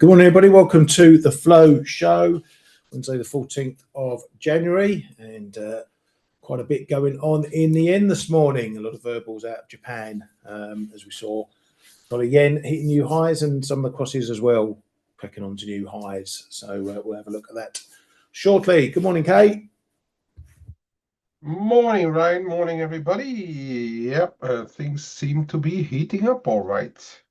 Good morning, everybody. Welcome to the Flow Show, Wednesday, the 14th of January, and quite a bit going on in the end this morning. A lot of verbals out of Japan, as we saw. Dollar yen hitting new highs, and some of the crosses as well, cracking on to new highs. So we'll have a look at that shortly. Good morning, Kate. Morning, Ryan. Morning, everybody. Yep, things seem to be heating up all right.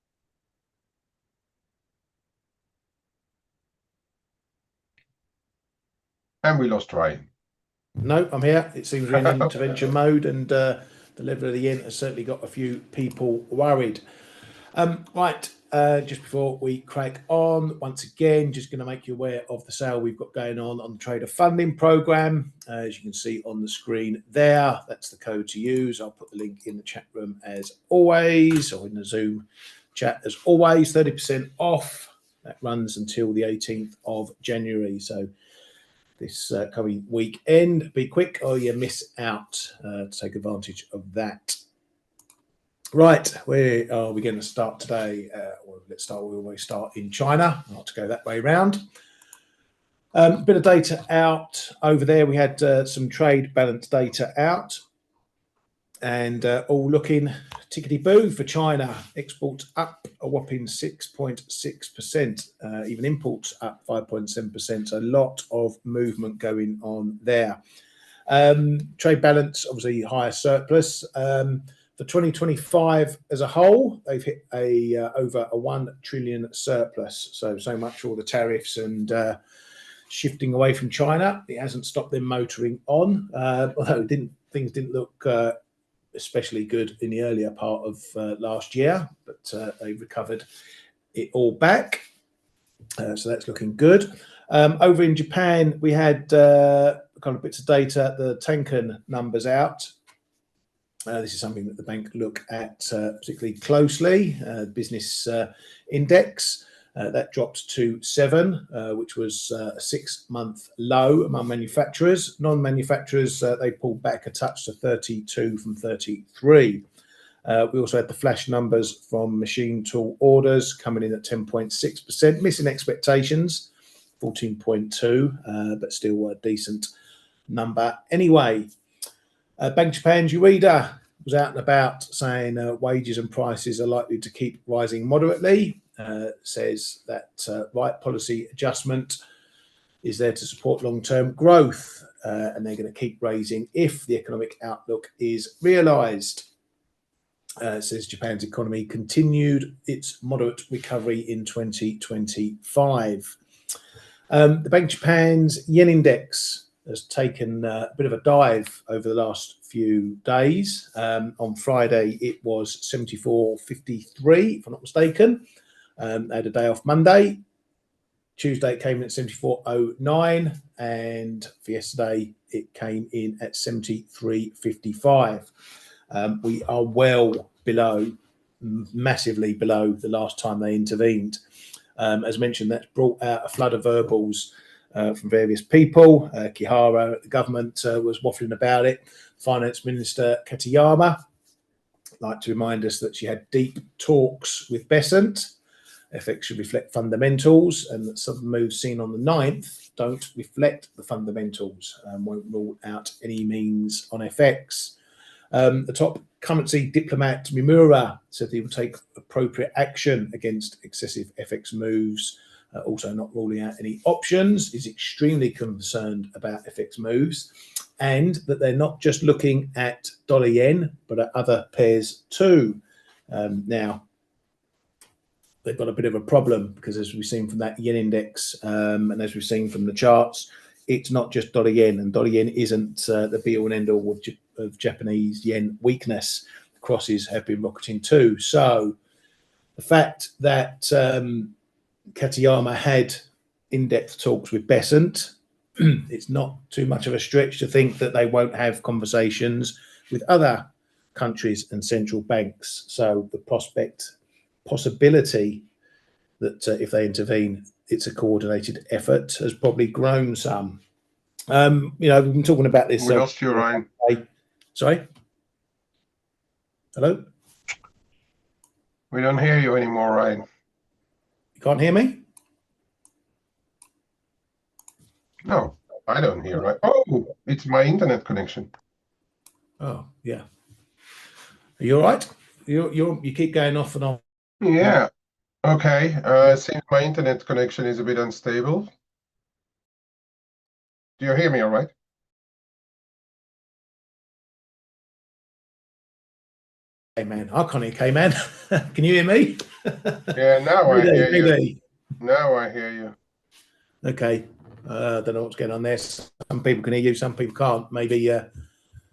And we lost Ryan. No, I'm here. It seems we're in intervention mode, and the level of the yen has certainly got a few people worried. Just before we crack on, once again, just going to make you aware of the sale we've got going on the Trader Funding Program. As you can see on the screen there, that's the code to use. I'll put the link in the chat room as always, or in the Zoom chat as always. 30% off. That runs until the 18th of January. So this coming weekend, be quick or you miss out. To take advantage of that. Right, where are we going to start today? Let's start. We always start in China. I like to go that way around. Bit of data out over there. We had some trade balance data out, and all looking tickety-boo for China. Exports up a whopping 6.6%. Even imports up 5.7%. So a lot of movement going on there. Trade balance, obviously higher surplus. For 2025 as a whole, they've hit over a 1 trillion surplus. So much for all the tariffs and shifting away from China. It hasn't stopped them motoring on, although things didn't look especially good in the earlier part of last year, but they recovered it all back. So that's looking good. Over in Japan, we had kind of bits of data, the Tenkan numbers out. This is something that the bank look at particularly closely. Business index that dropped to 7, which was a 6-month low among manufacturers. Non-manufacturers they pulled back a touch to 32 from 33. We also had the flash numbers from machine tool orders coming in at 10.6%, missing expectations, 14.2, but still a decent number anyway. Bank of Japan's Ueda was out and about saying wages and prices are likely to keep rising moderately. Says that right policy adjustment is there to support long-term growth, and they're going to keep raising if the economic outlook is realised. Says Japan's economy continued its moderate recovery in 2025. The Bank of Japan's yen index has taken a bit of a dive over the last few days. On Friday, it was 74.53, if I'm not mistaken. They had a day off Monday. Tuesday, it came in at 74.09, and for yesterday, it came in at 73.55. We are well below, massively below the last time they intervened. As mentioned, that's brought out a flood of verbals from various people. Kihara, the government, was waffling about it. Finance Minister Katayama like to remind us that she had deep talks with Besant. FX should reflect fundamentals, and that some moves seen on the 9th don't reflect the fundamentals and won't rule out any means on FX. The top currency diplomat Mimura said he would take appropriate action against excessive FX moves. Also not ruling out any options. Is extremely concerned about FX moves, and that they're not just looking at dollar yen, but at other pairs too. Now, they've got a bit of a problem because, as we've seen from that yen index, and as we've seen from the charts, it's not just dollar yen, and dollar yen isn't the be all and end all of Japanese yen weakness. The crosses have been rocketing too. So the fact that Katayama had in-depth talks with Besant, it's not too much of a stretch to think that they won't have conversations with other countries and central banks. So the possibility that if they intervene, it's a coordinated effort has probably grown some. We've been talking about this. We lost you, Ryan. Sorry? Hello? We don't hear you anymore, Ryan. You can't hear me? No, I don't hear right. Oh, it's my internet connection. Oh, yeah. Are you all right? You keep going off and on. Yeah. Okay. Yeah. Seems my internet connection is a bit unstable. Do you hear me all right? Hey man, I can't hear K-Man. Can you hear me? Yeah, now I Mayday, hear you. mayday. Now I hear you. Okay. I don't know what's going on there. Some people can hear you, some people can't. Maybe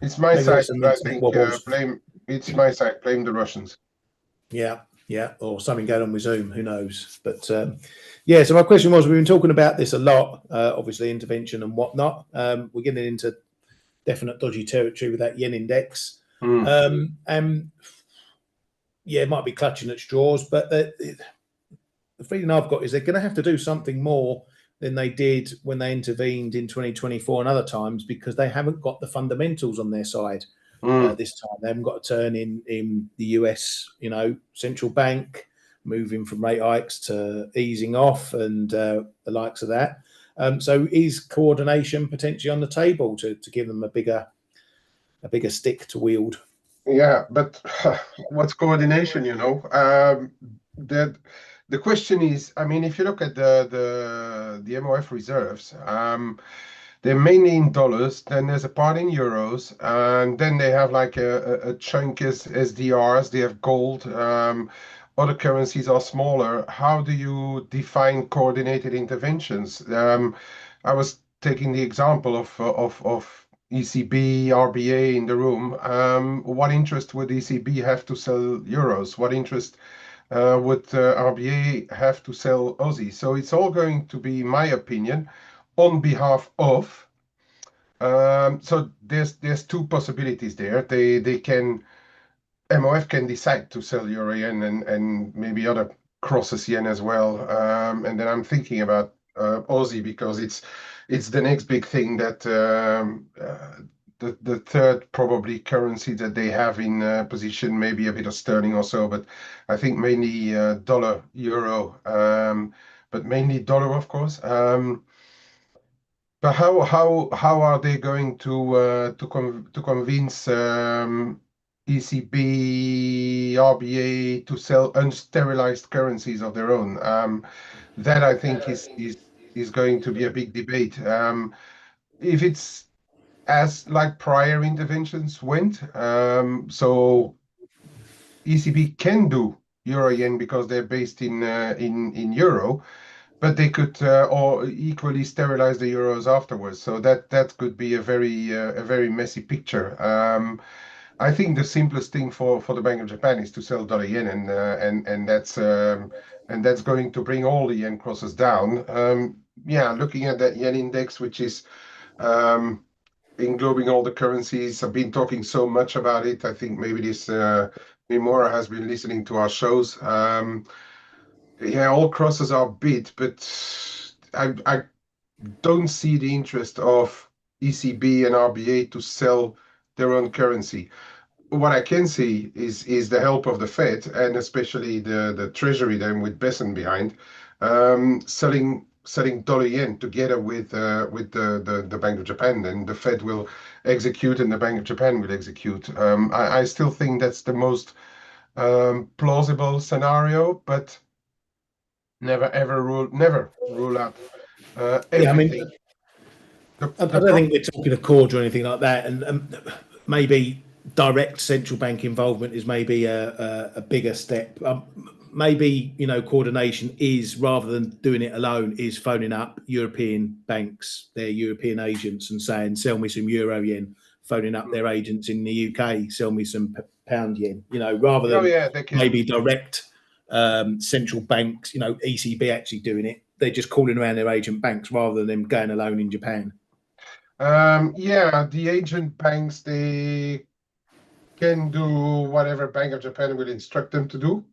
It's my maybe side, there's some I internet think. wobbles. It's my side. Blame the Russians. Yeah, yeah, or something going on with Zoom. Who knows? But yeah. So my question was: we've been talking about this a lot, obviously intervention and whatnot. We're getting into definite dodgy territory with that yen index, Mm. and yeah, it might be clutching at straws. But the feeling I've got is they're going to have to do something more than they did when they intervened in 2024 and other times, because they haven't got the fundamentals on their side. Mm. This time they haven't got a turn in the US, central bank moving from rate hikes to easing off and the likes of that. So is coordination potentially on the table to give them a bigger stick to wield? Yeah, but what's coordination, that the question is, I mean, if you look at the MOF reserves, they're mainly in dollars, then there's a part in euros, and then they have like a chunk as SDRs, they have gold, other currencies are smaller. How do you define coordinated interventions? I was taking the example of ECB, RBA in the room. What interest would ECB have to sell euros? What interest would RBA have to sell Aussie? So it's all going to be, my opinion, on behalf of. So there's two possibilities there. They can MOF can decide to sell euro yen and maybe other crosses yen as well. And then I'm thinking about Aussie because it's the next big thing that the third probably currency that they have in position, maybe a bit of sterling or so, but I think mainly dollar, euro, but mainly dollar, of course. But how are they going to convince ECB, RBA to sell unsterilized currencies of their own? That I think is going to be a big debate. If it's as like prior interventions went, so ECB can do euro yen because they're based in euro, but they could or equally sterilize the euros afterwards. So that could be a very messy picture. I think the simplest thing for the Bank of Japan is to sell dollar yen, and that's going to bring all the yen crosses down. Yeah, looking at that yen index, which is um, englobing all the currencies. I've been talking so much about it. I think maybe this Mimura has been listening to our shows. Yeah, all crosses are bid, but I don't see the interest of ECB and RBA to sell their own currency. What I can see is the help of the Fed and especially the Treasury then with Besson behind, selling dollar yen together with the Bank of Japan. Then the Fed will execute and the Bank of Japan will execute. I still think that's the most plausible scenario, but never rule out Yeah, I mean, everything. I The don't think we're talking of cords or anything like that, and maybe direct central bank involvement is maybe a bigger step. Maybe coordination is, rather than doing it alone, is phoning up European banks, their European agents, and saying, "Sell me some euro yen." Phoning up their agents in the UK, "Sell me some pound yen." Rather Oh than yeah, they can. maybe direct central banks, ECB actually doing it. They're just calling around their agent banks rather than them going alone in Japan. Yeah, the agent banks, they can do whatever Bank of Japan will instruct them to do.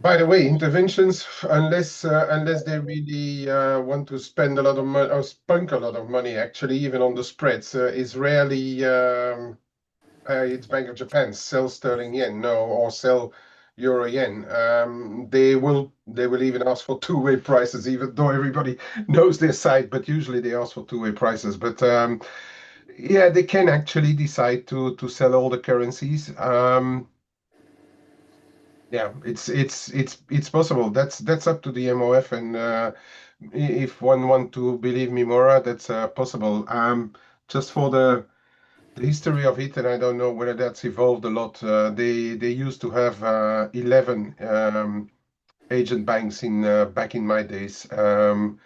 By the way, interventions, unless they really want to spend a lot of money or spunk a lot of money, actually, even on the spreads, is rarely it's Bank of Japan sell sterling yen, no, or sell euro yen. They will even ask for two-way prices, even though everybody knows their side. But usually they ask for two-way prices. But yeah, they can actually decide to sell all the currencies. Yeah, it's possible. That's up to the MOF, and if one want to believe me more, that's possible. Just for the history of it, and I don't know whether that's evolved a lot. They used to have 11 agent banks in back in my days, and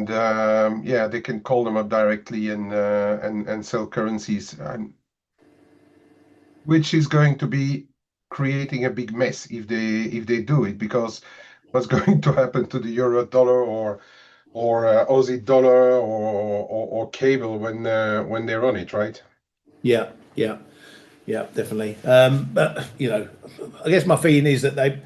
yeah, they can call them up directly and sell currencies, which is going to be creating a big mess if they do it, because what's going to happen to the euro dollar or Aussie dollar or cable when they're on it, right? Yeah, yeah, yeah, definitely. But you know, I guess my feeling is that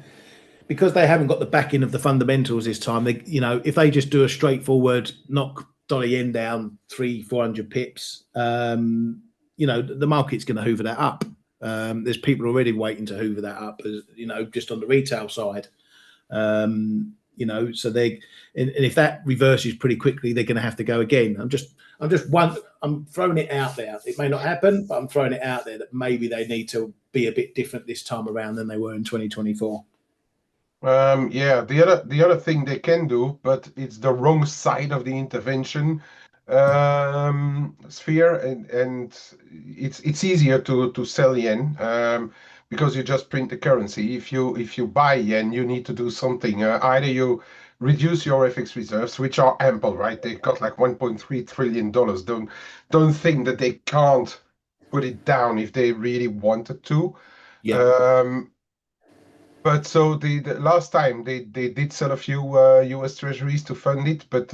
because they haven't got the backing of the fundamentals this time, they, you know, if they just do a straightforward knock dollar yen down 300-400 pips, you know, the market's going to hoover that up. There's people already waiting to hoover that up, as you know, just on the retail side. You know, so and if that reverses pretty quickly, they're going to have to go again. I'm throwing it out there. It may not happen, but I'm throwing it out there that maybe they need to be a bit different this time around than they were in 2024. Yeah, the other thing they can do, but it's the wrong side of the intervention sphere, and it's easier to sell yen because you just print the currency. If you buy yen, you need to do something. Either you reduce your FX reserves, which are ample, right? They've got like 1.3 trillion dollars. Don't think that they can't put it down if they really wanted to. Yeah, Um, but so the last time they did sell a few US treasuries to fund it, but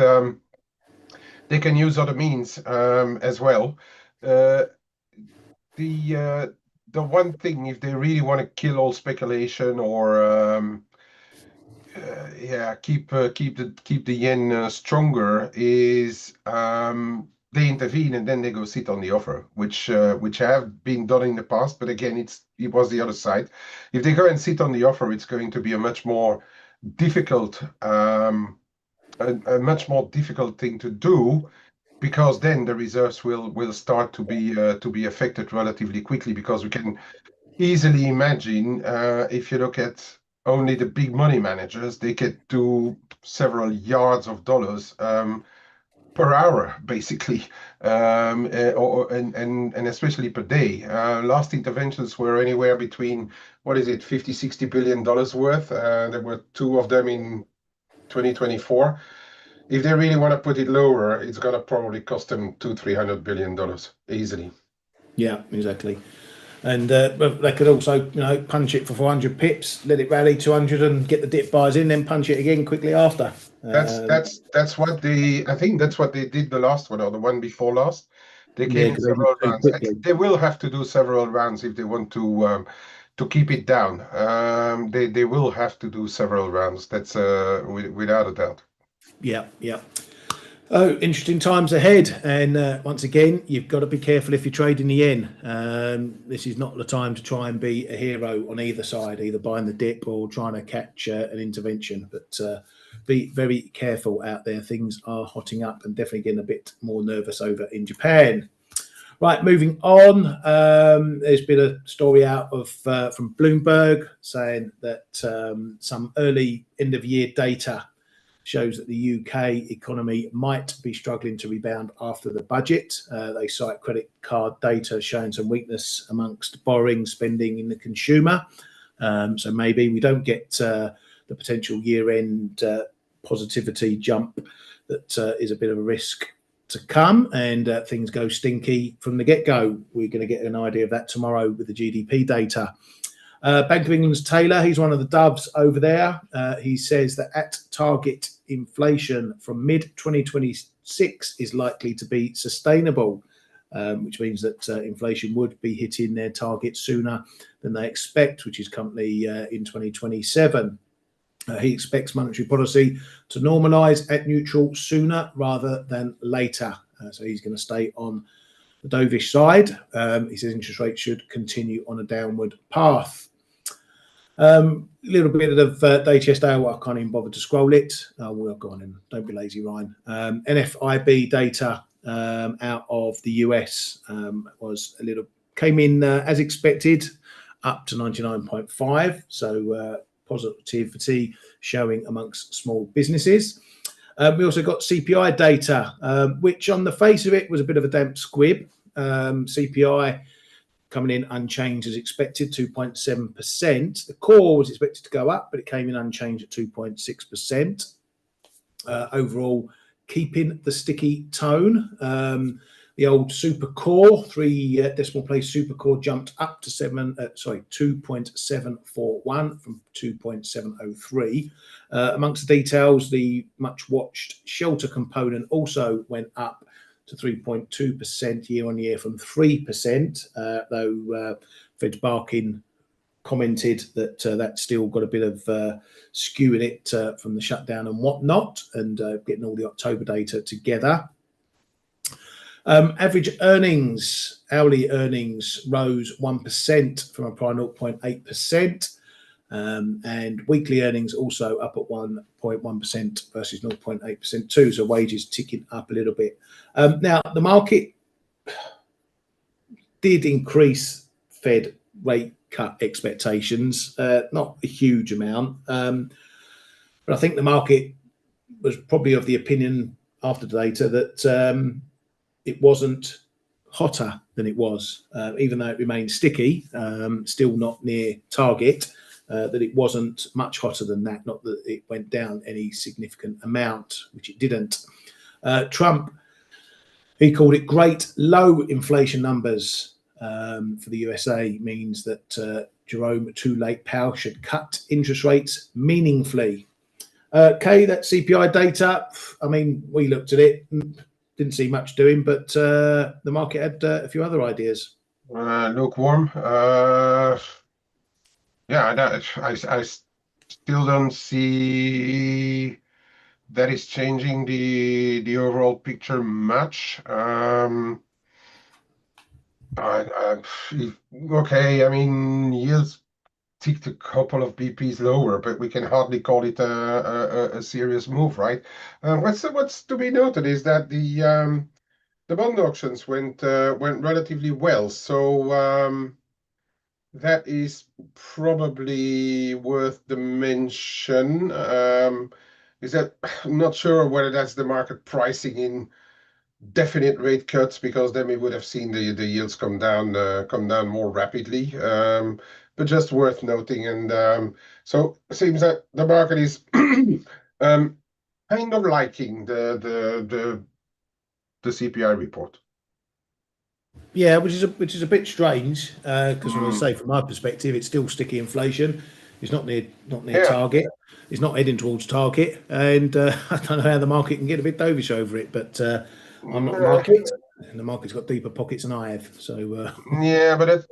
they can use other means as well. Uh, the uh, the one thing, if they really want to kill all speculation or yeah, keep the yen stronger, is they intervene and then they go sit on the offer, which have been done in the past. But again, it was the other side. If they go and sit on the offer, it's going to be a much more difficult a much more difficult thing to do, because then the reserves will start to be affected relatively quickly, because we can easily imagine, if you look at only the big money managers, they could do several yards of dollars per hour, basically, and especially per day. Last interventions were anywhere between, what is it, 50, $60 billion worth. There were two of them in 2024. If they really want to put it lower, it's going to probably cost them $200-300 billion easily. yeah, exactly. And but they could also, you know, punch it for 400 pips, let it rally 200, and get the dip buys in, then punch it again quickly after. That's what I think that's what they did the last one, or the one before last. They Yeah, came in because they did several too rounds. quickly. They will have to do several rounds if they want to keep it down. They will have to do several rounds. That's without a doubt. Yeah, yeah. Oh, interesting times ahead. And once again, you've got to be careful if you're trading the yen. This is not the time to try and be a hero on either side, either buying the dip or trying to catch an intervention. But be very careful out there. Things are hotting up and definitely getting a bit more nervous over in Japan. Right, moving on. There's been a story out of from Bloomberg saying that some early end of year data shows that the UK economy might be struggling to rebound after the budget. They cite credit card data showing some weakness amongst borrowing, spending in the consumer. So maybe we don't get the potential year-end positivity jump that is a bit of a risk to come, and things go stinky from the get-go. We're going to get an idea of that tomorrow with the GDP data. Bank of England's Taylor, he's one of the doves over there. He says that at target inflation from mid-2026 is likely to be sustainable, which means that inflation would be hitting their target sooner than they expect, which is currently in 2027. He expects monetary policy to normalise at neutral sooner rather than later. So he's going to stay on the dovish side. He says interest rates should continue on a downward path. A little bit of data yesterday. I can't even bother to scroll it. We'll go on and don't be lazy, Ryan. NFIB data out of the US came in as expected, up to 99.5. So positivity showing amongst small businesses. We also got CPI data, which on the face of it was a bit of a damp squib. CPI coming in unchanged as expected, 2.7%. The core was expected to go up, but it came in unchanged at 2.6%. Overall, keeping the sticky tone. The old super core, 3 decimal place super core, jumped up to 2.741 from 2.703. Amongst the details, the much watched shelter component also went up to 3.2% year on year from 3%, though Fed Barkin commented that that's still got a bit of skew in it from the shutdown and whatnot, and getting all the October data together. Average earnings, hourly earnings rose 1% from a prior 0.8%. And weekly earnings also up at 1.1% versus 0.8% too. So wages ticking up a little bit. Now, the market did increase Fed rate cut expectations, not a huge amount. But I think the market was probably of the opinion after the data that it wasn't hotter than it was, even though it remained sticky, still not near target. That it wasn't much hotter than that, not that it went down any significant amount, which it didn't. Trump, he called it great low inflation numbers for the USA, means that Jerome Too Late Powell should cut interest rates meaningfully. Kay, that CPI data, I mean, we looked at it, didn't see much doing, but the market had a few other ideas. Lukewarm. Yeah, I still don't see that is changing the overall picture much. Okay, I mean, yields ticked a couple of BPs lower, but we can hardly call it a serious move, right? What's to be noted is that the bond auctions went relatively well, so that is probably worth the mention. Is that I'm not sure whether that's the market pricing in definite rate cuts, because then we would have seen the yields come down more rapidly. But just worth noting, and so it seems that the market is kind of liking the CPI report. Yeah, which is a bit strange because, as I say, from my perspective, it's still sticky inflation. It's not near target. It's not heading towards target, and I don't know how the market can get a bit dovish over it. But I'm not the market, and the market's got deeper pockets than I have. So yeah, but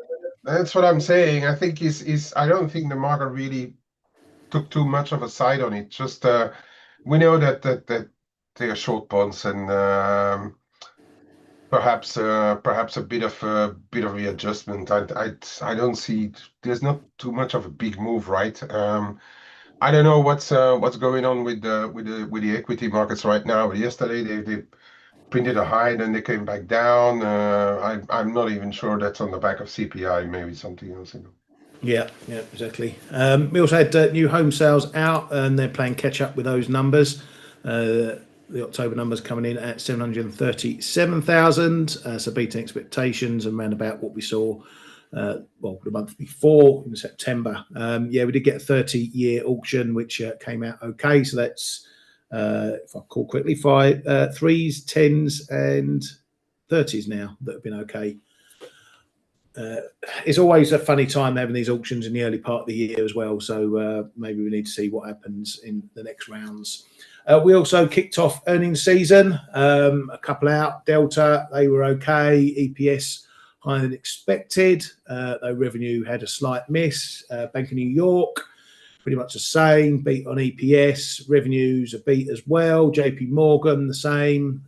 that's what I'm saying. I think I don't think the market really took too much of a side on it. Just we know that they are short bonds, and perhaps a bit of readjustment. I don't see there's not too much of a big move, right? I don't know what's going on with the equity markets right now. But yesterday they printed a high, then they came back down. I'm not even sure that's on the back of CPI, maybe something else. yeah, exactly. We also had new home sales out, and they're playing catch up with those numbers. The October numbers coming in at 737,000, so beating expectations and around about what we saw the month before in September. Yeah, we did get a 30-year auction, which came out okay. So that's, if I call quickly, 5 3s, 10s, and 30s now that have been okay. It's always a funny time having these auctions in the early part of the year as well. So maybe we need to see what happens in the next rounds. We also kicked off earnings season. A couple out. Delta, they were okay. EPS higher than expected. Though revenue had a slight miss. Bank of New York, pretty much the same. Beat on EPS. Revenues a beat as well. JP Morgan, the same.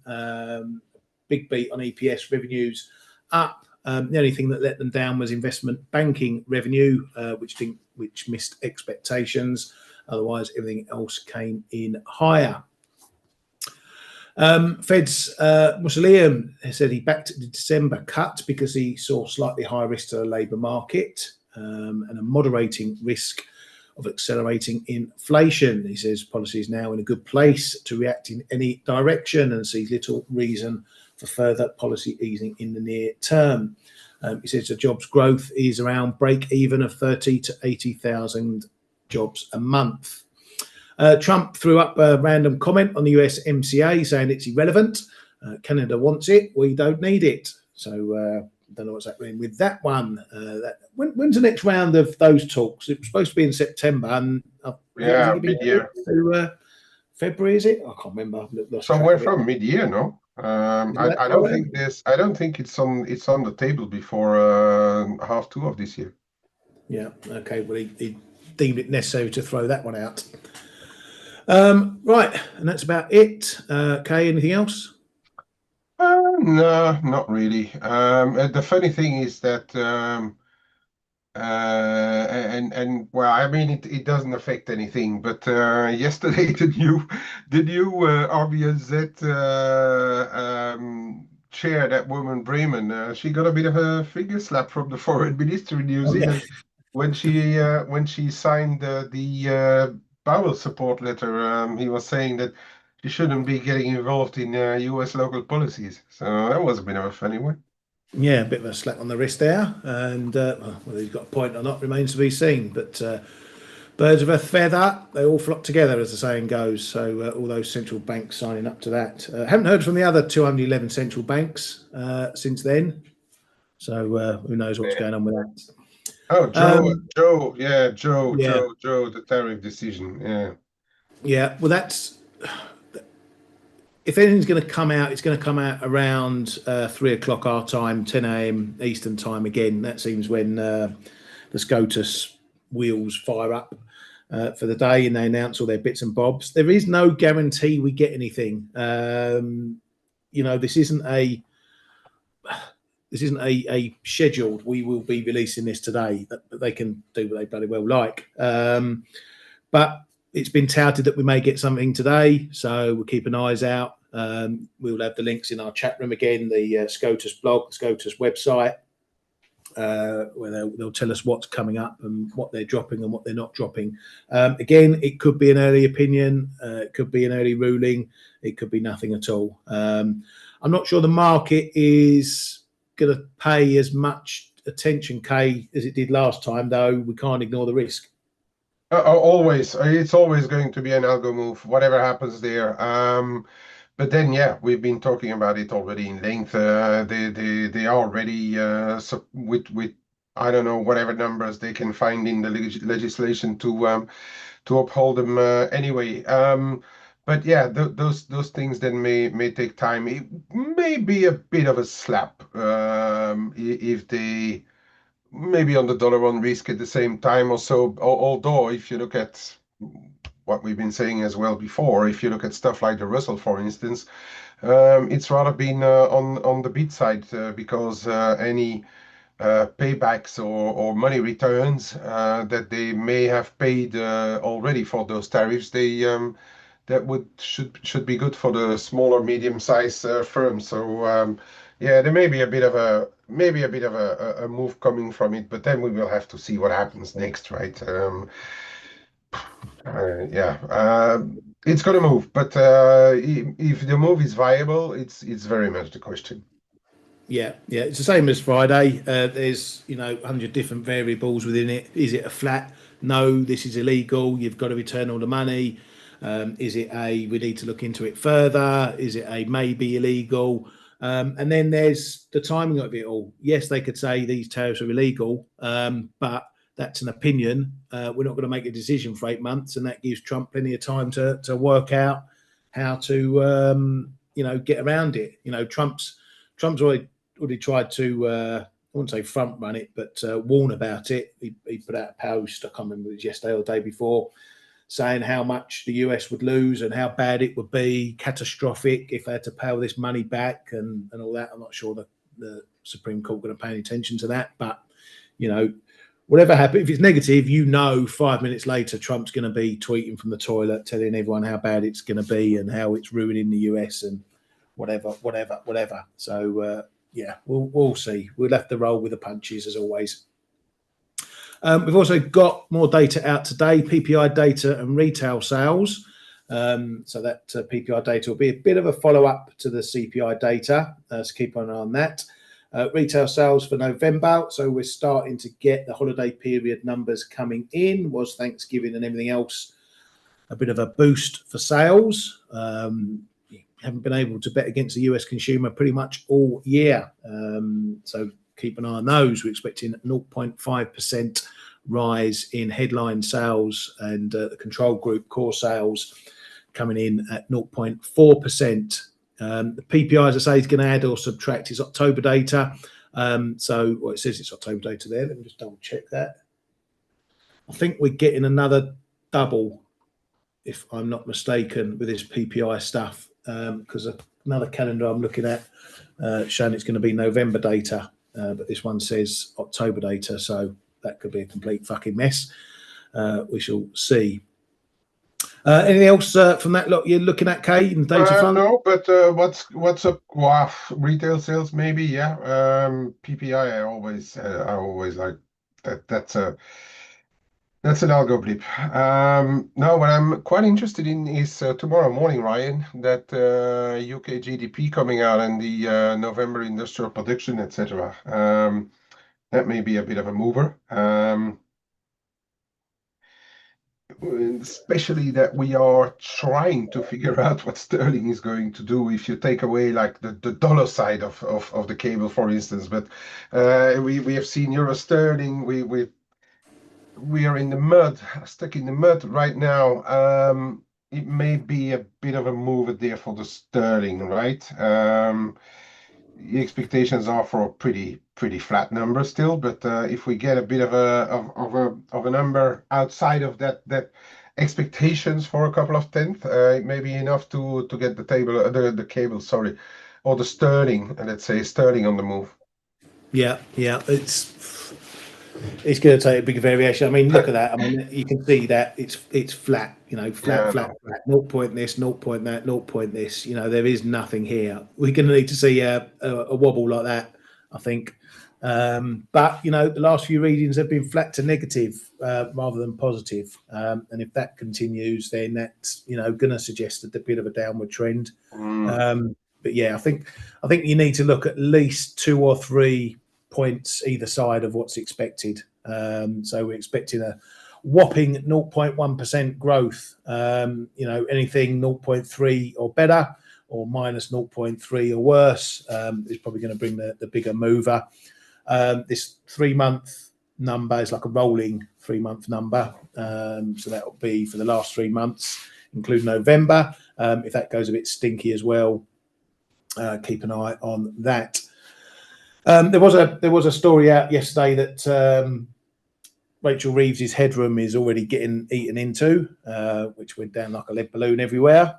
Big beat on EPS. Revenues up. The only thing that let them down was investment banking revenue, which didn't which missed expectations. Otherwise, everything else came in higher. Fed's Mussolini said he backed the December cut because he saw slightly higher risk to the labour market and a moderating risk of accelerating inflation. He says policy is now in a good place to react in any direction and sees little reason for further policy easing in the near term. He says the jobs growth is around break even of 30 to 80,000 jobs a month. Trump threw up a random comment on the US MCA saying it's irrelevant. Canada wants it. We don't need it. So I don't know what's happening with that one. When's the next round of those talks? It was supposed to be in September. And mid-year. To February, is it? I can't remember. Somewhere from mid-year, no? I don't think this. I don't think it's on the table before half two of this year. Yeah. Okay. Well, he deemed it necessary to throw that one out. Right, and that's about it. Kay, anything else? No, not really. The funny thing is that, well, I mean, it doesn't affect anything. But yesterday, the new RBNZ chair, that woman Bremen, she got a bit of a finger slap from the foreign minister in New Zealand when she signed the Powell support letter. He was saying that she shouldn't be getting involved in US local policies. So that was a bit of a funny one. Yeah, a bit of a slap on the wrist there. And whether he's got a point or not remains to be seen. But birds of a feather, they all flock together, as the saying goes. So all those central banks signing up to that. Haven't heard from the other 211 central banks since then. So who knows what's going on with that. Oh, Joe, the tariff decision. Yeah. Yeah, well, that's... If anything's going to come out, it's going to come out around 3 o'clock our time, 10 a.m. Eastern time again. That seems when the SCOTUS wheels fire up for the day and they announce all their bits and bobs. There is no guarantee we get anything. This isn't a scheduled. We will be releasing this today. But they can do what they bloody well like. But it's been touted that we may get something today, so we'll keep an eyes out. We'll have the links in our chat room again, the SCOTUS blog, the SCOTUS website, where they'll tell us what's coming up and what they're dropping and what they're not dropping. Again, it could be an early opinion, it could be an early ruling, it could be nothing at all. I'm not sure the market is going to pay as much attention, Kay, as it did last time, though we can't ignore the risk. Always, it's always going to be an algo move, whatever happens there. But then, yeah, we've been talking about it already in length. They are ready with I don't know, whatever numbers they can find in the legislation to uphold them anyway. But yeah, those things then may take time. It may be a bit of a slap if they. Maybe on the dollar on risk at the same time or so. Although, if you look at what we've been saying as well before, if you look at stuff like the Russell, for instance, it's rather been on the beat side because any paybacks or money returns that they may have paid already for those tariffs, that should be good for the smaller medium-sized firms. So yeah, there may be a bit of a move coming from it, but then we will have to see what happens next, right? It's going to move, but if the move is viable, it's very much the question. Yeah, it's the same as Friday. There's 100 different variables within it. Is it a flat? No, this is illegal. You've got to return all the money. Is it we need to look into it further? Is it a maybe illegal? And then there's the timing of it all. Yes, they could say these tariffs are illegal, but that's an opinion. We're not going to make a decision for 8 months, and that gives Trump plenty of time to work out how to get around it. Trump's already tried to I wouldn't say front run it, but warn about it. He put out a post, I can't remember if it was yesterday or the day before, saying how much the US would lose and how bad it would be, catastrophic if they had to pay all this money back and all that. I'm not sure the Supreme Court going to pay any attention to that, but whatever happens, if it's negative, you know 5 minutes later Trump's going to be tweeting from the toilet, telling everyone how bad it's going to be and how it's ruining the US and whatever. So yeah, we'll see. We'll have to roll with the punches as always. We've also got more data out today, PPI data and retail sales. So that PPI data will be a bit of a follow-up to the CPI data, so keep an eye on that. Retail sales for November, so we're starting to get the holiday period numbers coming in. Was Thanksgiving and everything else a bit of a boost for sales. Haven't been able to bet against the US consumer pretty much all year, so keep an eye on those. We're expecting 0.5% rise in headline sales and the control group core sales coming in at 0.4%. The PPI, as I say, is going to add or subtract its October data. So well, it says it's October data there. Let me just double check that. I think we're getting another double, if I'm not mistaken, with this PPI stuff, because another calendar I'm looking at showing it's going to be November data, but this one says October data, so that could be a complete fucking mess. We shall see. Anything else from that lot you're looking at, Kate, in data front? No, but what's up? Wow, retail sales maybe, yeah. PPI, I always like that. That's an algo blip. No, what I'm quite interested in is tomorrow morning, Ryan, that UK GDP coming out and the November industrial production, etc. That may be a bit of a mover. Especially that we are trying to figure out what sterling is going to do if you take away like the dollar side of the cable, for instance. But we have seen euro sterling. We are in the mud, stuck in the mud right now. It may be a bit of a move there for the sterling, right? The expectations are for a pretty flat number still, but if we get a bit of a number outside of that expectations for a couple of tenths, it may be enough to get the cable, sorry, or the sterling, let's say sterling on the move. Yeah, it's going to take a big variation. I mean, look at that. I mean, you can see that it's flat, flat. 0 point this, 0 point that, 0 point this. There is nothing here. We're going to need to see a wobble like that, I think. But, the last few readings have been flat to negative rather than positive. And if that continues, then that's, going to suggest a bit of a downward trend. But yeah, I think you need to look at least 2 or 3 points either side of what's expected. So we're expecting a whopping 0.1% growth. Anything 0.3 or better, or minus 0.3 or worse, is probably going to bring the bigger mover. This 3-month number is like a rolling 3-month number. So that will be for the last 3 months, including November. If that goes a bit stinky as well, keep an eye on that. There was a story out yesterday that Rachel Reeves's headroom is already getting eaten into, which went down like a lead balloon everywhere.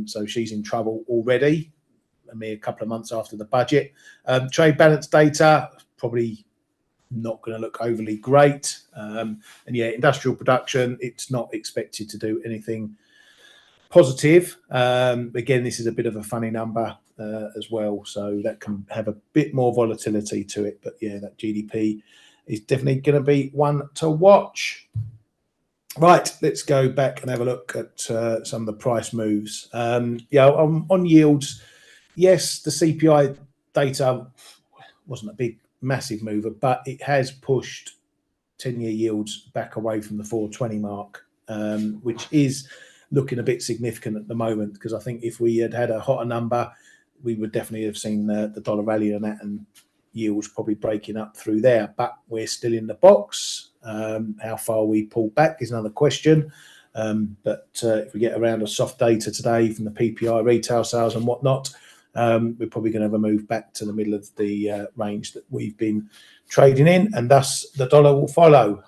So she's in trouble already, a mere couple of months after the budget. Trade balance data, probably not going to look overly great. And yeah, industrial production, it's not expected to do anything positive. Again, this is a bit of a funny number as well, so that can have a bit more volatility to it. But yeah, that GDP is definitely going to be one to watch. Right, let's go back and have a look at some of the price moves. Yeah, on yields, yes, the CPI data wasn't a big, massive mover, but it has pushed 10-year yields back away from the 420 mark, which is looking a bit significant at the moment, because I think if we had a hotter number, we would definitely have seen the dollar rally on that and yields probably breaking up through there. But we're still in the box. How far we pull back is another question. But if we get around a soft data today from the PPI retail sales and whatnot, we're probably going to have a move back to the middle of the range that we've been trading in, and thus the dollar will follow.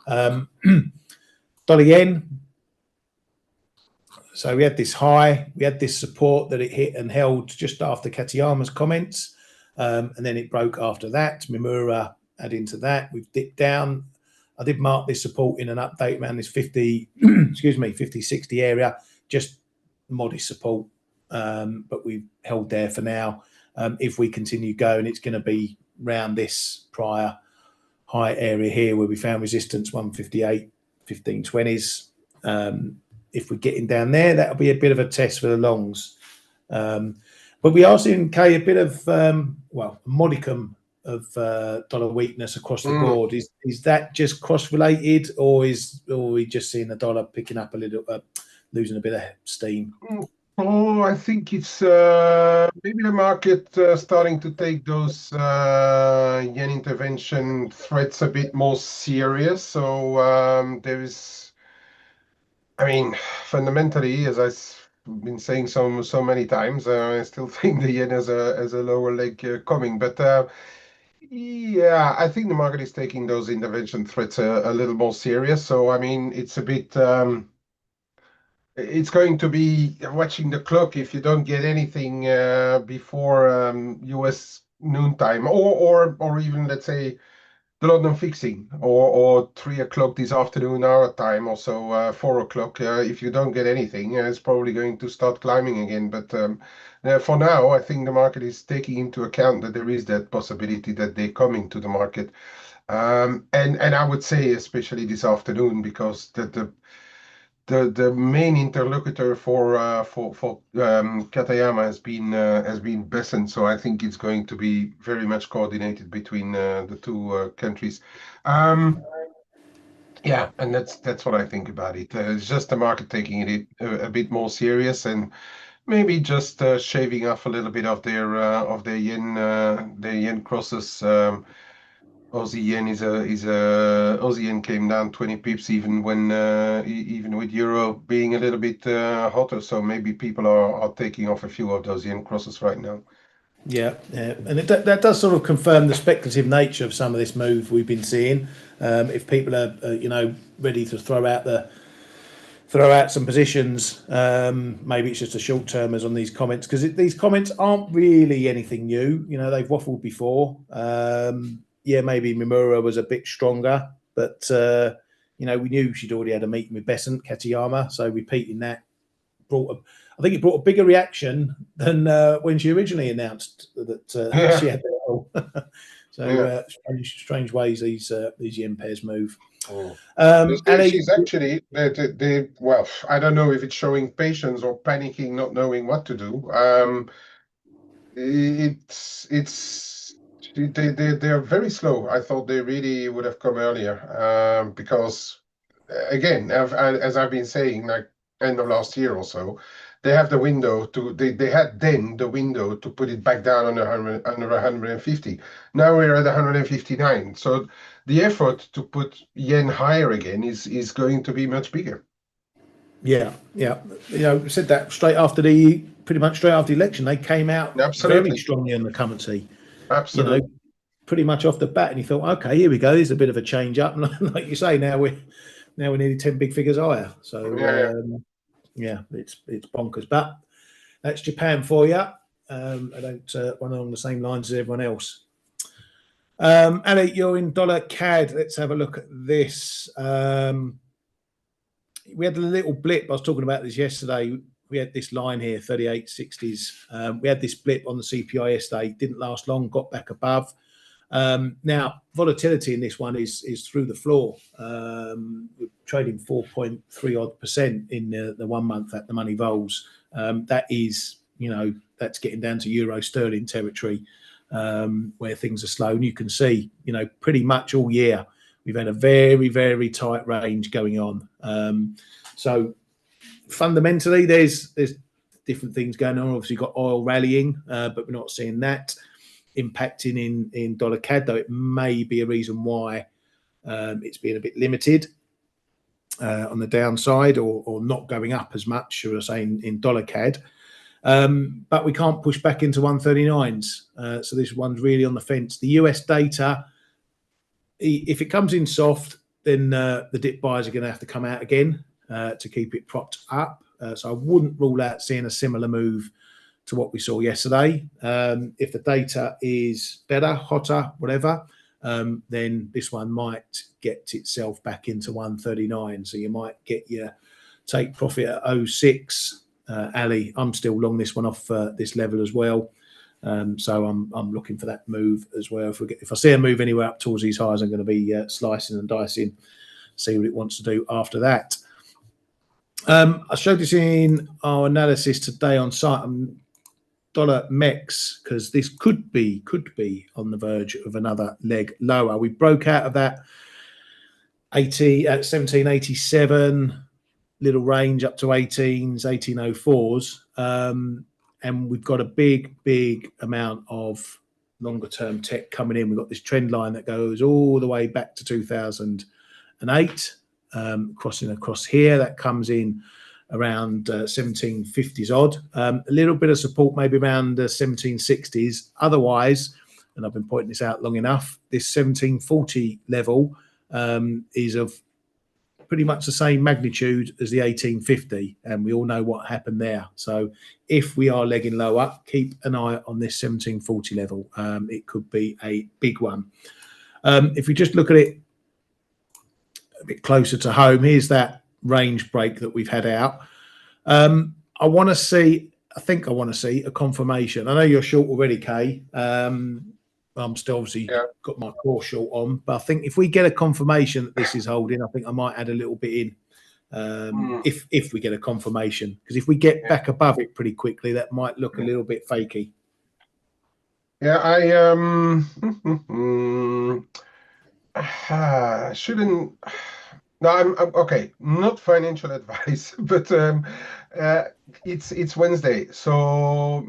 Dollar yen. So we had this high, we had this support that it hit and held just after Katayama's comments, and then it broke after that. Mimura added into that. We've dipped down I did mark this support in an update around this 50, excuse me, 50-60 area, just modest support, but we've held there for now. If we continue going, it's going to be around this prior high area here where we found resistance 158, 1520s. If we're getting down there, that'll be a bit of a test for the longs. But we are seeing, Kay, a bit of, well, a modicum of dollar weakness across the board. Is that just cross-related, or are we just seeing the dollar picking up a little, losing a bit of steam? Oh, I think it's maybe the market starting to take those yen intervention threats a bit more serious. So there is, I mean, fundamentally, as I've been saying so many times, I still think the yen has a lower leg coming. But yeah, I think the market is taking those intervention threats a little more serious. So I mean, it's a bit. It's going to be watching the clock if you don't get anything before US noontime, or even, let's say, the London fixing, or 3 o'clock this afternoon our time, or so 4 o'clock. If you don't get anything, it's probably going to start climbing again. But for now, I think the market is taking into account that there is that possibility that they're coming to the market. And I would say especially this afternoon, because the main interlocutor for Katayama has been Besant, so I think it's going to be very much coordinated between the two countries. Yeah, and that's what I think about it. It's just the market taking it a bit more serious, and maybe just shaving off a little bit of their yen crosses. Aussie yen Aussie yen came down 20 pips even when even with euro being a little bit hotter. So maybe people are taking off a few of those yen crosses right now. Yeah, and that does sort of confirm the speculative nature of some of this move we've been seeing. If people are ready to throw out some positions, maybe it's just a short termers on these comments, because these comments aren't really anything new. They've waffled before. Yeah, maybe Mimura was a bit stronger, but we knew she'd already had a meeting with Besant, Katayama, so repeating that I think it brought a bigger reaction than when she originally announced that she had the role. So strange ways these yen pairs move. She's actually well, I don't know if it's showing patience or panicking, not knowing what to do. They're very slow. I thought they really would have come earlier, because again, as I've been saying, like end of last year or so, they have the window they had then the window to put it back down under 150. Now we're at 159. So the effort to put yen higher again is going to be much bigger. Yeah. Said that pretty much straight after the election, they came out very strongly on the currency. Absolutely. Pretty much off the bat, and you thought, okay, here we go. There's a bit of a change up, and like you say, now we're nearly 10 big figures higher. So it's bonkers. But that's Japan for you. I don't run along the same lines as everyone else. Ali, you're in dollar CAD. Let's have a look at this. We had a little blip. I was talking about this yesterday. We had this line here, 38.60s. We had this blip on the CPI yesterday. Didn't last long. Got back above. Now, volatility in this one is through the floor. We're trading 4.3% in the 1 month at the money vols. That is, that's getting down to euro sterling territory, where things are slow. And you can see, pretty much all year we've had a very, very tight range going on. So fundamentally, there's different things going on. Obviously, you've got oil rallying, but we're not seeing that impacting in dollar CAD, though it may be a reason why it's been a bit limited on the downside, or not going up as much, should I say, in dollar CAD. But we can't push back into 139s. So this one's really on the fence. The US data, if it comes in soft, then the dip buyers are going to have to come out again to keep it propped up. So I wouldn't rule out seeing a similar move to what we saw yesterday. If the data is better, hotter, whatever, then this one might get itself back into 139. So you might get your take profit at 06. Ali, I'm still long this one off this level as well. So I'm looking for that move as well. If I see a move anywhere up towards these highs, I'm going to be slicing and dicing, see what it wants to do after that. I showed this in our analysis today on site. Dollar MEX, because this could be on the verge of another leg lower. We broke out of that 1787 little range up to 1804s, and we've got a big amount of longer term tech coming in. We've got this trend line that goes all the way back to 2008, crossing across here. That comes in around 1750s odd. A little bit of support maybe around the 1760s. Otherwise, and I've been pointing this out long enough, this 1740 level is of pretty much the same magnitude as the 1850, and we all know what happened there. So if we are legging lower, keep an eye on this 1740 level. It could be a big one. If we just look at it a bit closer to home, here's that range break that we've had out. I think I want to see a confirmation. I know you're short already, Kay. I'm still obviously got my core short on, but I think if we get a confirmation that this is holding, I think I might add a little bit in. If we get a confirmation, because if we get back above it pretty quickly, that might look a little bit fakey. Yeah, I shouldn't. No, I'm okay. Not financial advice, but it's Wednesday, so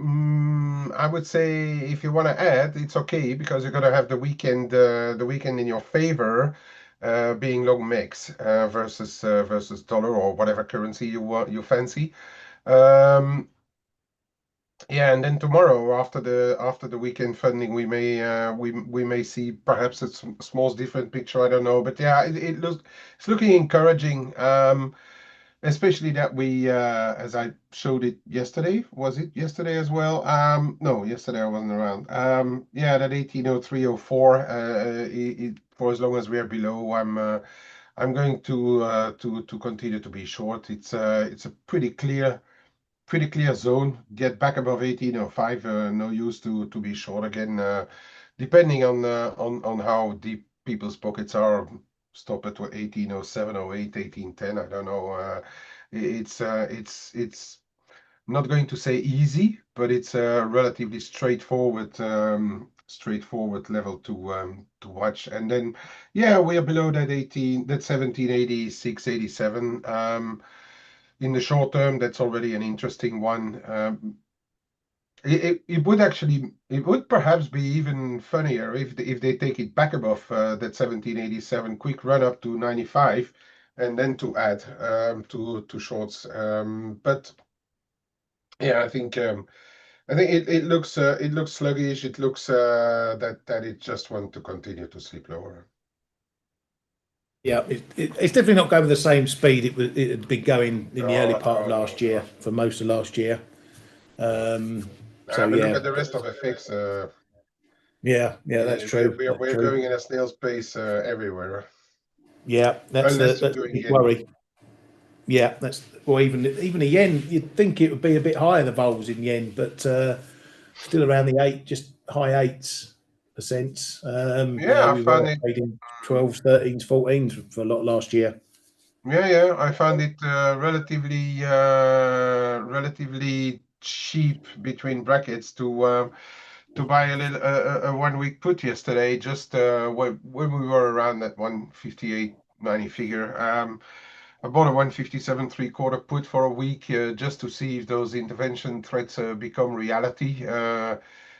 I would say if you want to add, it's okay because you're gonna have the weekend in your favor, being long mix versus dollar or whatever currency you fancy. Yeah, and then tomorrow after the weekend funding, we may see perhaps a small different picture. I don't know, but yeah, it's looking encouraging. Especially that we, as I showed it yesterday, was it yesterday as well? No, yesterday I wasn't around. Yeah, that 180304. For as long as we are below, I'm going to continue to be short. It's a pretty clear zone. Get back above 1805. No use to be short again. Depending on how deep people's pockets are. Stop at 1807, 08, 1810. I don't know. It's not going to say easy, but it's a relatively straightforward level to watch. And then yeah, we are below that 1786, 87. In the short term, that's already an interesting one. It would perhaps be even funnier if they take it back above that 1787, quick run up to 95, and then to add to shorts. But yeah, I think it looks sluggish. It looks that it just want to continue to slip lower. Yeah, it's definitely not going with the same speed it had been going in the early part of last year, for most of last year. So look at the rest of FX. Yeah, that's true. We're going in a snail's pace everywhere. Yeah, that's the big worry. Yeah, even the yen. You'd think it would be a bit higher, the vols in yen, but still around the just high 8%. Yeah, I found it trading 12s, 13s, 14s for a lot last year. Yeah, I found it relatively cheap between brackets to buy a 1 week put yesterday. Just when we were around that 158.90 figure. I bought a 157 3/4 put for a week just to see if those intervention threats become reality.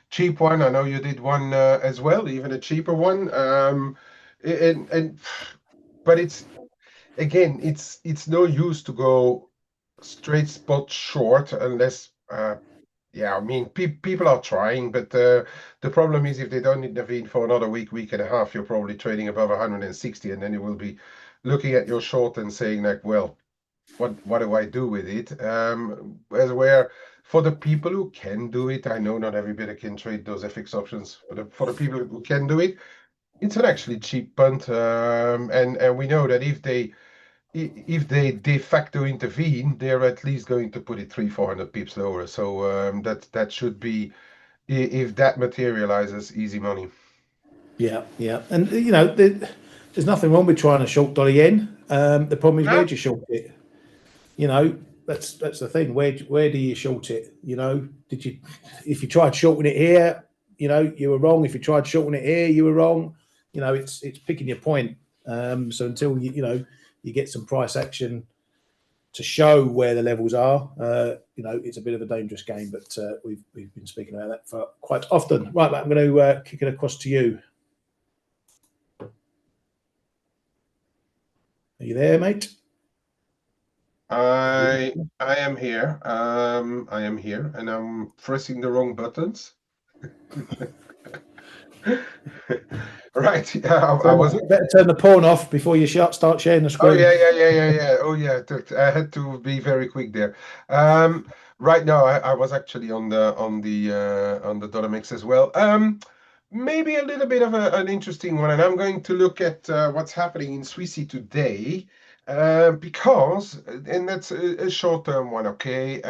Cheap one. I know you did one as well, even a cheaper one. But it's no use to go straight spot short unless yeah, I mean people are trying, but the problem is if they don't intervene for another week and a half, you're probably trading above 160, and then you will be looking at your short and saying like, well, what do I do with it? As where for the people who can do it, I know not everybody can trade those FX options, but for the people who can do it, It's an actually cheap punt, and we know that if they de facto intervene, they're at least going to put it 300-400 pips lower. So that should be, if that materializes, easy money. Yeah, yeah, and there's nothing wrong with trying to short dollar yen. The problem is, where Yeah. do you short it? You know, that's the thing. Where do you short it? Did you if you tried shorting it here, you were wrong. If you tried shorting it here, you were wrong. It's picking your point. So until you get some price action to show where the levels are, it's a bit of a dangerous game. But we've been speaking about that for quite often. Right, mate, I'm going to kick it across to you. Are you there, mate? I am here. I am here, and I'm pressing the wrong buttons. Right. Yeah, I was. Better turn the porn off before you start sharing the Oh screen. yeah, yeah, yeah, yeah, yeah. Oh yeah. I had to be very quick there. Um, right now, I was actually on the dollar mix as well. Maybe a little bit of an interesting one, and I'm going to look at what's happening in Swissy today, because, and that's a short-term one, okay?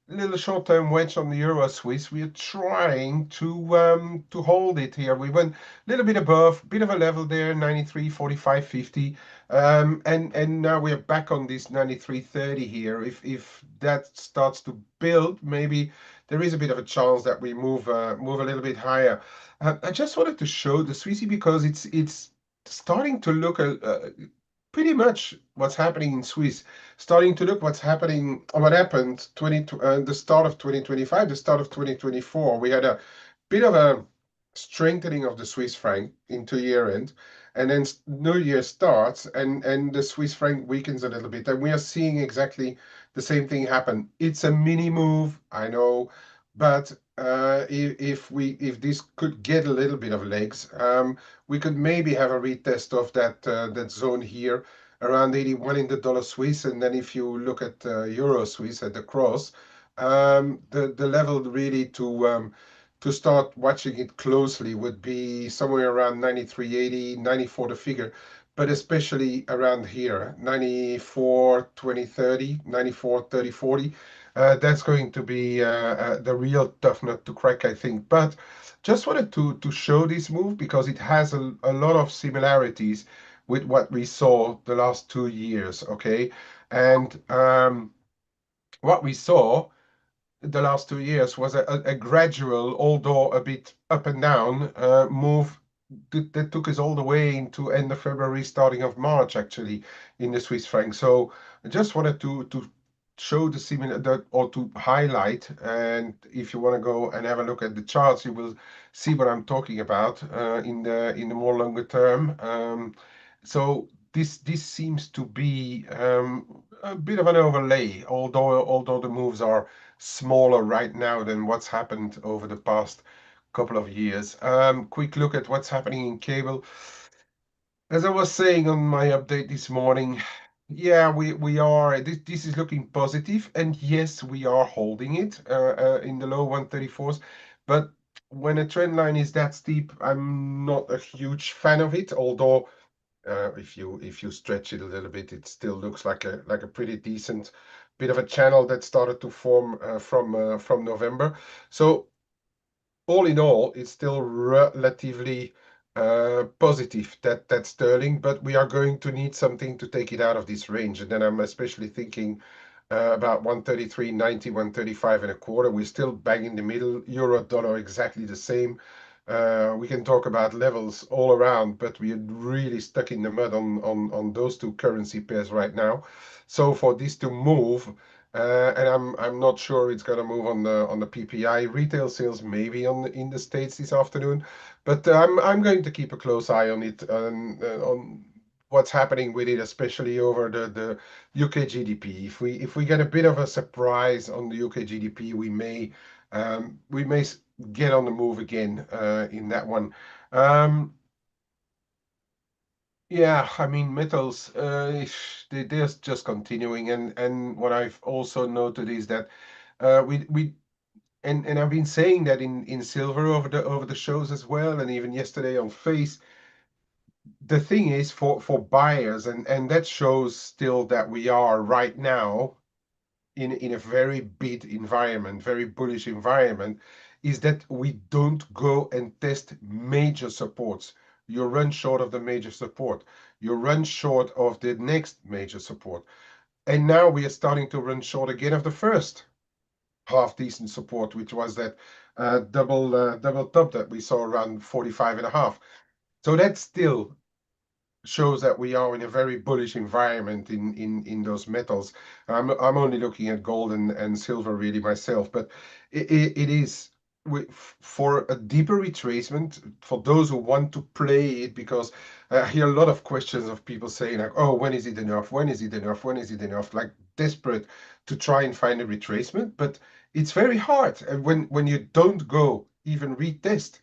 Little short-term wedge on the Euro Swiss. We are trying to hold it here. We went a little bit above, bit of a level there, 93.45.50. And now we're back on this 93.30 here. If that starts to build, maybe there is a bit of a chance that we move a little bit higher. I just wanted to show the Swissie because it's starting to look pretty much what's happening in Swiss, starting to look what happened the start of 2025, the start of 2024. We had a bit of a strengthening of the Swiss franc into year end, and then New Year starts, and the Swiss franc weakens a little bit, and we are seeing exactly the same thing happen. It's a mini move, I know, but if this could get a little bit of legs, we could maybe have a retest of that zone here around 81 in the dollar Swiss, and then if you look at Euro Swiss at the cross, the level really to start watching it closely would be somewhere around 93.80, 94 the figure, but especially around here, 94, 20, 30, 94, 30, 40. That's going to be the real tough nut to crack, I think. But just wanted to show this move because it has a lot of similarities with what we saw the last 2 years, okay? And what we saw the last 2 years was a gradual, although a bit up and down, move that took us all the way into end of February, starting of March, actually, in the Swiss franc. So I just wanted to show the similar that or to highlight. And if you want to go and have a look at the charts, you will see what I'm talking about in the more longer term. So this seems to be a bit of an overlay, although the moves are smaller right now than what's happened over the past couple of years. Quick look at what's happening in cable. As I was saying on my update this morning, yeah, we are. This is looking positive, and yes, we are holding it in the low 134s. But when a trend line is that steep, I'm not a huge fan of it. Although if you stretch it a little bit, it still looks like a pretty decent bit of a channel that started to form from November. So all in all, it's still relatively positive that sterling, but we are going to need something to take it out of this range. And then I'm especially thinking about 133.90, 135 and a quarter. We're still bang in the middle. Euro dollar exactly the same. We can talk about levels all around, but we're really stuck in the mud on those two currency pairs right now. So for this to move, and I'm not sure it's gonna move on the PPI retail sales maybe in the States this afternoon, but I'm going to keep a close eye on it on what's happening with it, especially over the UK GDP. If we get a bit of a surprise on the UK GDP, we may get on the move again in that one. Um, yeah, I mean metals, they're just continuing, and what I've also noted is that we and I've been saying that in silver over the shows as well, and even yesterday on Face. the thing is for buyers, and that shows still that we are right now in a very bid environment, very bullish environment, is that we don't go and test major supports. You run short of the major support. You run short of the next major support. And now we are starting to run short again of the first half decent support, which was that double top that we saw around 45.5. So that still shows that we are in a very bullish environment in those metals. I'm only looking at gold and silver really myself, but it is for a deeper retracement for those who want to play it, because I hear a lot of questions of people saying like, oh, when is it enough? When is it enough? When is it enough? Like desperate to try and find a retracement, but it's very hard. And when you don't go even retest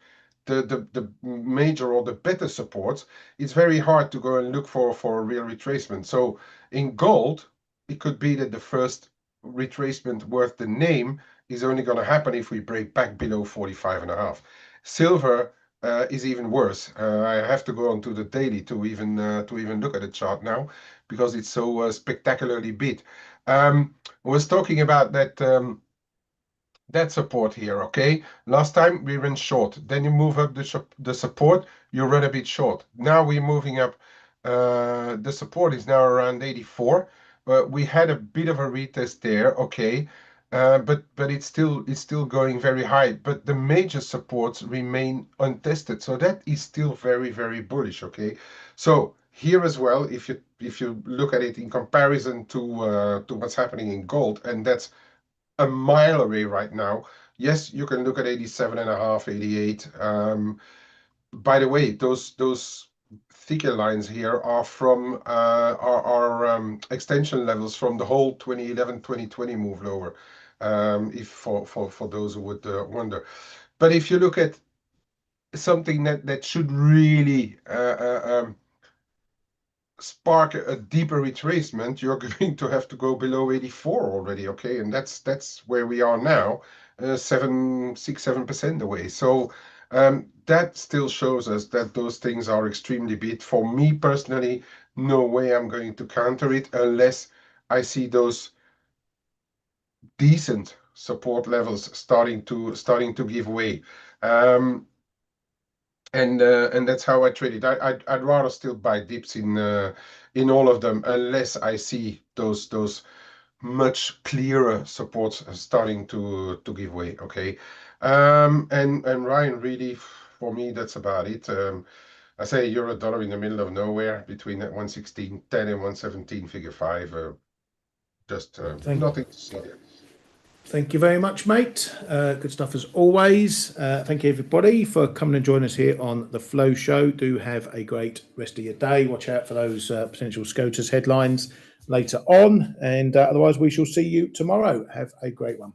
the major or the better supports, it's very hard to go and look for a real retracement. So in gold, it could be that the first retracement worth the name is only going to happen if we break back below 45.5. Silver is even worse. I have to go onto the daily to even look at the chart now, because it's so spectacularly big. I was talking about that support here, okay? Last time we ran short. Then you move up the support, you run a bit short. Now we're moving up. The support is now around 84. We had a bit of a retest there, okay? But it's still going very high. But the major supports remain untested, so that is still very, very bullish, okay? So here as well, if you look at it in comparison to what's happening in gold, and that's a mile away right now. Yes, you can look at 87.5, 88. By the way, those thicker lines here are from our extension levels from the whole 2011, 2020 move lower. If for those who would wonder. But if you look at something that should really spark a deeper retracement, you're going to have to go below 84 already, okay? And that's where we are now, 7% away. So that still shows us that those things are extremely big. For me personally, no way I'm going to counter it unless I see those decent support levels starting to give way. And that's how I trade it. I'd rather still buy dips in all of them unless I see those much clearer supports starting to give way. Okay, and Ryan, really for me that's about it. I say euro dollar in the middle of nowhere between that 116.10 and 117 figure 5. Just nothing to see there. Thank you very much, mate. Good stuff as always. Thank you, everybody, for coming and joining us here on the Flow Show. Do have a great rest of your day. Watch out for those potential SCOTUS headlines later on. And otherwise, we shall see you tomorrow. Have a great one.